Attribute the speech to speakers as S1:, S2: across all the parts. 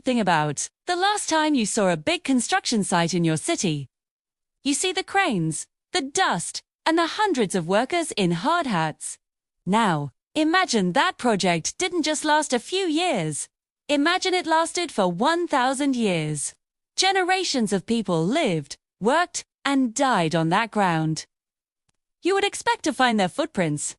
S1: thing about the last time you saw a big construction site in your city. You see the cranes, the dust, and the hundreds of workers in hard hats. Now, imagine that project didn't just last a few years. Imagine it lasted for 1,000 years. Generations of people lived, worked, and died on that ground. You would expect to find their footprints.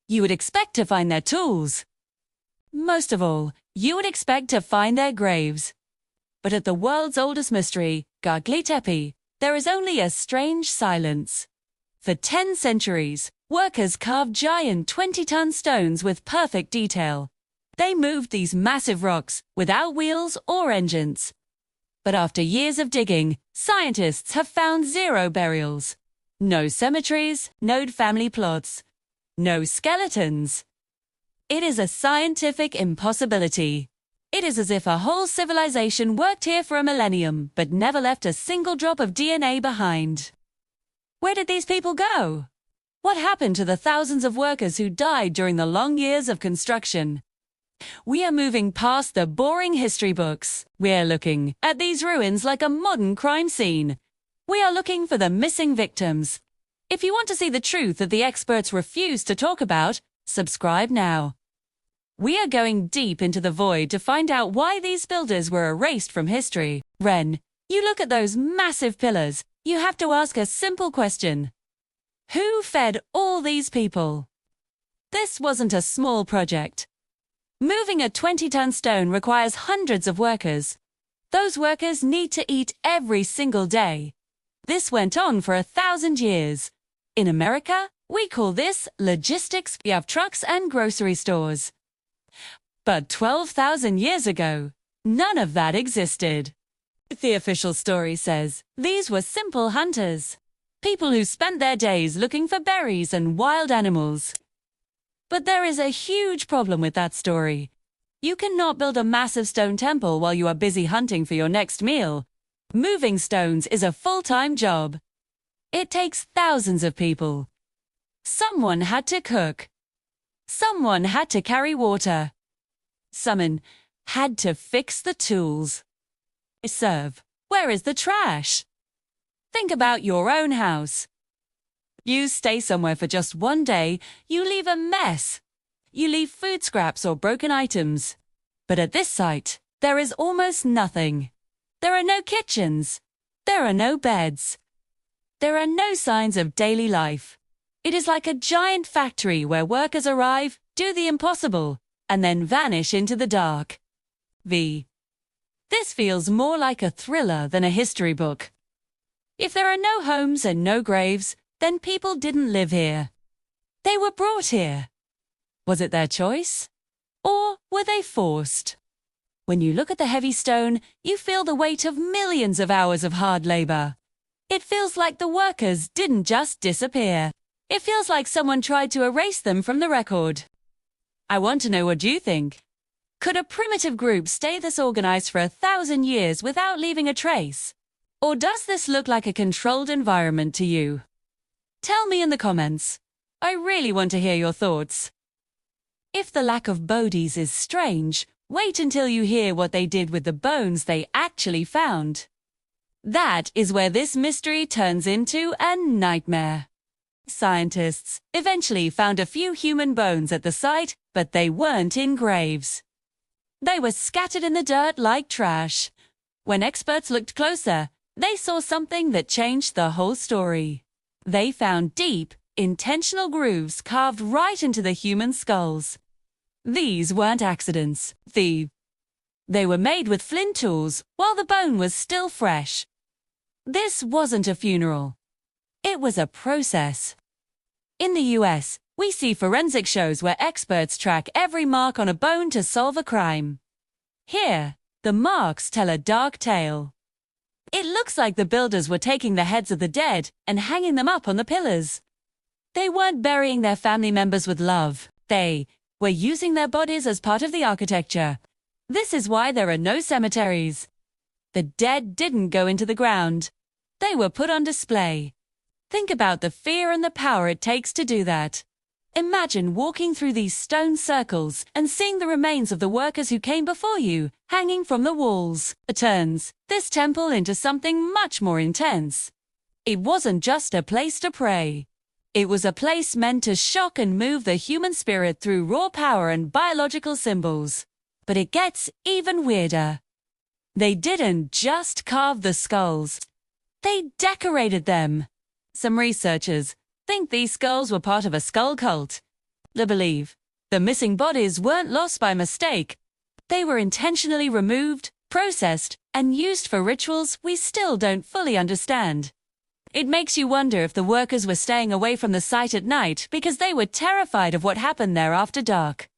S1: You would expect to find their tools. Most of all, you would expect to find their graves. But at the world's oldest mystery, Göbekli Tepe, there is only a strange silence. For 10 centuries, workers carved giant 20-ton stones with perfect detail. They moved these massive rocks without wheels or engines. But after years of digging, scientists have found 0 burials. No cemeteries, no family plots, no skeletons. It is a scientific impossibility. It is as if a whole civilization worked here for a millennium, but never left a single drop of DNA behind. Where did these people go? What happened to the thousands of workers who died during the long years of construction? We are moving past the boring history books. We are looking at these ruins like a modern crime scene. We are looking for the missing victims. If you want to see the truth that the experts refuse to talk about, subscribe now. We are going deep into the void to find out why these builders were erased from history. Ren, you look at those massive pillars, you have to ask a simple question. Who fed all these people? This wasn't a small project. Moving a 20-ton stone requires hundreds of workers. Those workers need to eat every single day. This went on for 1,000 years. In America, we call this logistics. We have trucks and grocery stores. But 12,000 years ago, none of that existed. The official story says these were simple hunters, people who spent their days looking for berries and wild animals. But there is a huge problem with that story. You cannot build a massive stone temple while you are busy hunting for your next meal. Moving stones is a full-time job. It takes thousands of people. Someone had to cook. Someone had to carry water. Someone had to fix the tools. Serve. Where is the trash? Think about your own house. You stay somewhere for just one day, you leave a mess. You leave food scraps or broken items. But at this site, there is almost nothing. There are no kitchens. There are no beds. There are no signs of daily life. It is like a giant factory where workers arrive, do the impossible, and then vanish into the dark. This feels more like a thriller than a history book. If there are no homes and no graves, then people didn't live here. They were brought here. Was it their choice? Or were they forced? When you look at the heavy stone, you feel the weight of millions of hours of hard labor. It feels like the workers didn't just disappear. It feels like someone tried to erase them from the record. I want to know what you think. Could a primitive group stay this organized for 1,000 years without leaving a trace? Or does this look like a controlled environment to you? Tell me in the comments. I really want to hear your thoughts. If the lack of bodies is strange, wait until you hear what they did with the bones they actually found. That is where this mystery turns into a nightmare. Scientists eventually found a few human bones at the site, but they weren't in graves. They were scattered in the dirt like trash. When experts looked closer, they saw something that changed the whole story. They found deep, intentional grooves carved right into the human skulls. These weren't accidents. They were made with flint tools while the bone was still fresh. This wasn't a funeral. It was a process. In the US, we see forensic shows where experts track every mark on a bone to solve a crime. Here, the marks tell a dark tale. It looks like the builders were taking the heads of the dead and hanging them up on the pillars. They weren't burying their family members with love. They were using their bodies as part of the architecture. This is why there are no cemeteries. The dead didn't go into the ground. They were put on display. Think about the fear and the power it takes to do that. Imagine walking through these stone circles and seeing the remains of the workers who came before you, hanging from the walls. It turns this temple into something much more intense. It wasn't just a place to pray. It was a place meant to shock and move the human spirit through raw power and biological symbols. But it gets even weirder. They didn't just carve the skulls. They decorated them. Some researchers think these skulls were part of a skull cult. They believe the missing bodies weren't lost by mistake. They were intentionally removed, processed, and used for rituals we still don't fully understand. It makes you wonder if the workers were staying away from the site at night because they were terrified of what happened there after dark.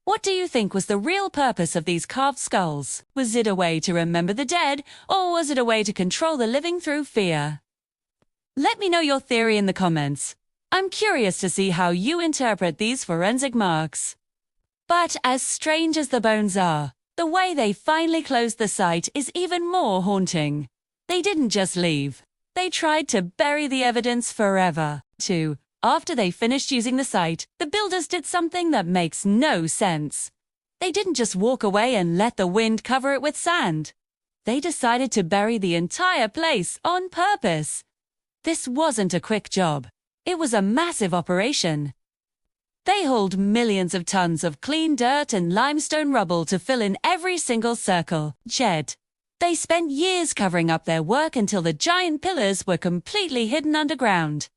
S1: What do you think was the real purpose of these carved skulls? Was it a way to remember the dead, or was it a way to control the living through fear? Let me know your theory in the comments. I'm curious to see how you interpret these forensic marks. But as strange as the bones are, the way they finally closed the site is even more haunting. They didn't just leave. They tried to bury the evidence forever. After they finished using the site, the builders did something that makes no sense. They didn't just walk away and let the wind cover it with sand. They decided to bury the entire place on purpose. This wasn't a quick job. It was a massive operation. They hauled millions of tons of clean dirt and limestone rubble to fill in every single circle, shed. They spent years covering up their work until the giant pillars were completely hidden underground.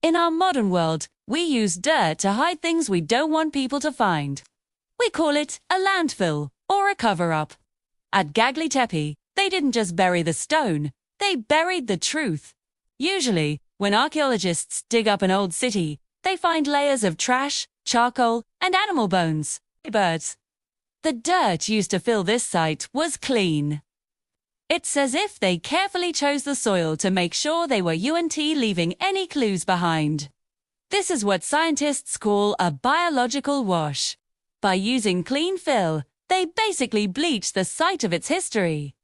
S1: In our modern world, we use dirt to hide things we don't want people to find. We call it a landfill or a cover-up. At Göbekli Tepe, they didn't just bury the stone, they buried the truth. Usually, when archaeologists dig up an old city, they find layers of trash, charcoal, and animal bones. Birds. The dirt used to fill this site was clean. It's as if they carefully chose the soil to make sure they were leaving any clues behind. This is what scientists call a biological wash. By using clean fill, they basically bleached the site of its history.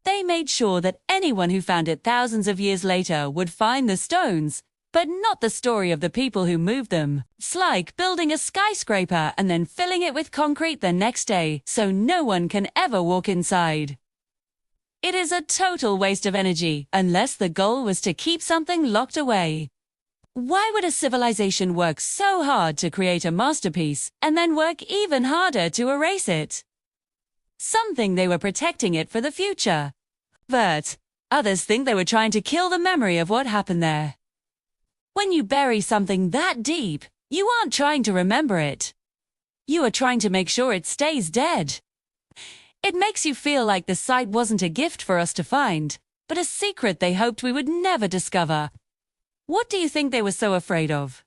S1: They made sure that anyone who found it thousands of years later would find the stones, but not the story of the people who moved them. It's like building a skyscraper and then filling it with concrete the next day so no one can ever walk inside. It is a total waste of energy unless the goal was to keep something locked away. Why would a civilization work so hard to create a masterpiece and then work even harder to erase it? Some think they were protecting it for the future. But others think they were trying to kill the memory of what happened there. When you bury something that deep, you aren't trying to remember it. You are trying to make sure it stays dead. It makes you feel like the site wasn't a gift for us to find, but a secret they hoped we would never discover. What do you think they were so afraid of?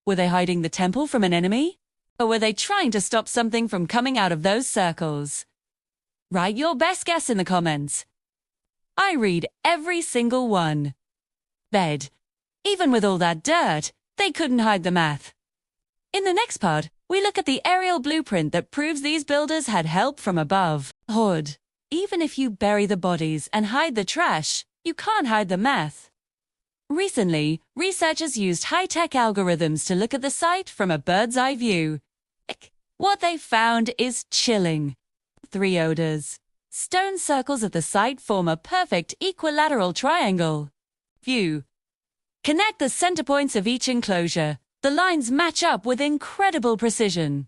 S1: Were they hiding the temple from an enemy? Or were they trying to stop something from coming out of those circles? Write your best guess in the comments. I read every single one. Bed. Even with all that dirt, they couldn't hide the math. In the next part, we look at the aerial blueprint that proves these builders had help from above. Hood. Even if you bury the bodies and hide the trash, you can't hide the math. Recently, researchers used high-tech algorithms to look at the site from a bird's-eye view. What they found is chilling. 3 odors. Stone circles of the site form a perfect equilateral triangle. View. Connect the center points of each enclosure. The lines match up with incredible precision.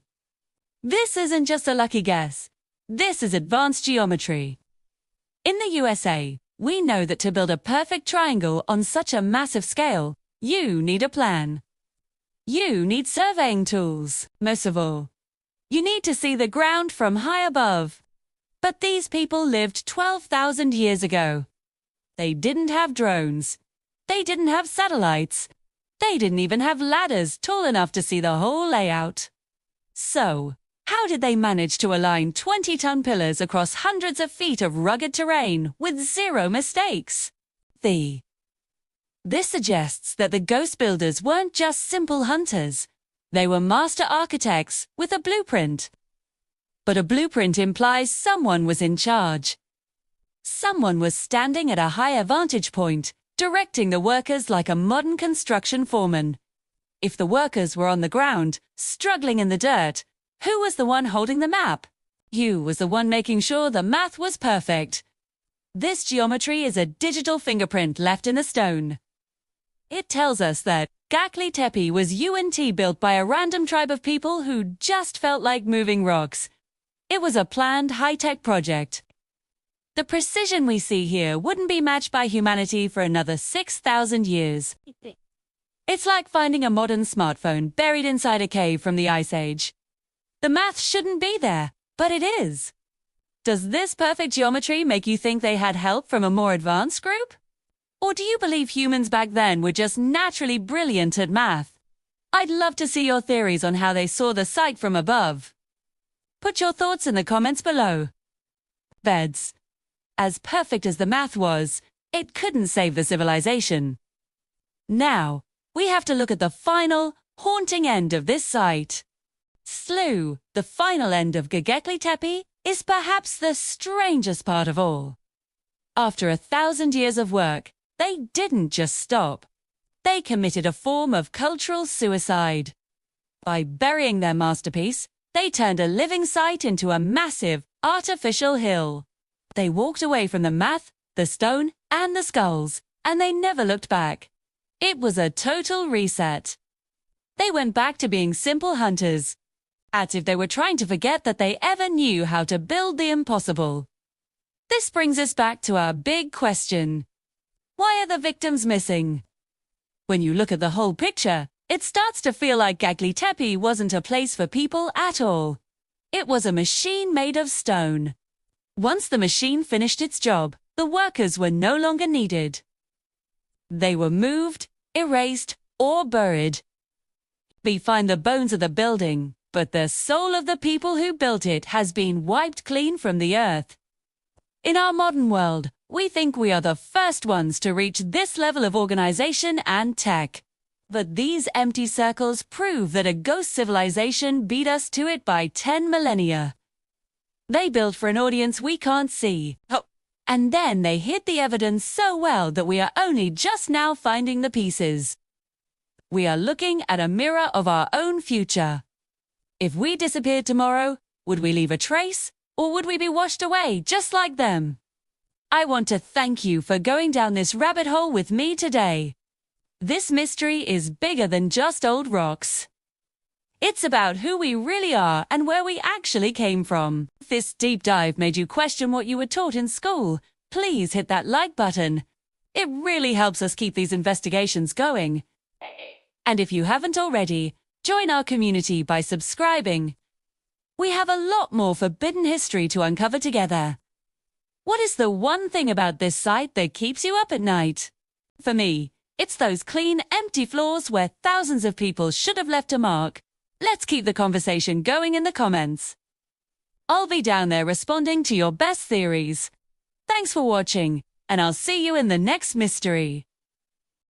S1: This isn't just a lucky guess. This is advanced geometry. In the USA, we know that to build a perfect triangle on such a massive scale, you need a plan. You need surveying tools, most of all. You need to see the ground from high above. But these people lived 12,000 years ago. They didn't have drones. They didn't have satellites. They didn't even have ladders tall enough to see the whole layout. So, how did they manage to align 20-ton pillars across hundreds of feet of rugged terrain with 0 mistakes? This suggests that the ghost builders weren't just simple hunters. They were master architects with a blueprint. But a blueprint implies someone was in charge. Someone was standing at a higher vantage point, directing the workers like a modern construction foreman. If the workers were on the ground, struggling in the dirt, who was the one holding the map? You was the one making sure the math was perfect. This geometry is a digital fingerprint left in the stone. It tells us that Göbekli Tepe was UNT built by a random tribe of people who just felt like moving rocks. It was a planned high-tech project. The precision we see here wouldn't be matched by humanity for another 6,000 years. It's like finding a modern smartphone buried inside a cave from the Ice Age. The math shouldn't be there, but it is. Does this perfect geometry make you think they had help from a more advanced group? Or do you believe humans back then were just naturally brilliant at math? I'd love to see your theories on how they saw the site from above. Put your thoughts in the comments below. Beds. As perfect as the math was, it couldn't save the civilization. Now, we have to look at the final, haunting end of this site. Slough, the final end of Göbekli Tepe, is perhaps the strangest part of all. After 1,000 years of work, they didn't just stop. They committed a form of cultural suicide. By burying their masterpiece, they turned a living site into a massive, artificial hill. They walked away from the math, the stone, and the skulls, and they never looked back. It was a total reset. They went back to being simple hunters, as if they were trying to forget that they ever knew how to build the impossible. This brings us back to our big question. Why are the victims missing? When you look at the whole picture, it starts to feel like Göbekli Tepe wasn't a place for people at all. It was a machine made of stone. Once the machine finished its job, the workers were no longer needed. They were moved, erased, or buried. We find the bones of the building, but the soul of the people who built it has been wiped clean from the earth. In our modern world, we think we are the first ones to reach this level of organization and tech. But these empty circles prove that a ghost civilization beat us to it by 10 millennia. They built for an audience we can't see. And then they hid the evidence so well that we are only just now finding the pieces. We are looking at a mirror of our own future. If we disappeared tomorrow, would we leave a trace, or would we be washed away just like them? I want to thank you for going down this rabbit hole with me today. This mystery is bigger than just old rocks. It's about who we really are and where we actually came from. If this deep dive made you question what you were taught in school, please hit that like button. It really helps us keep these investigations going. And if you haven't already, join our community by subscribing. We have a lot more forbidden history to uncover together. What is the one thing about this site that keeps you up at night? For me, it's those clean, empty floors where thousands of people should have left a mark. Let's keep the conversation going in the comments. I'll be down there responding to your best theories. Thanks for watching, and I'll see you in the next mystery.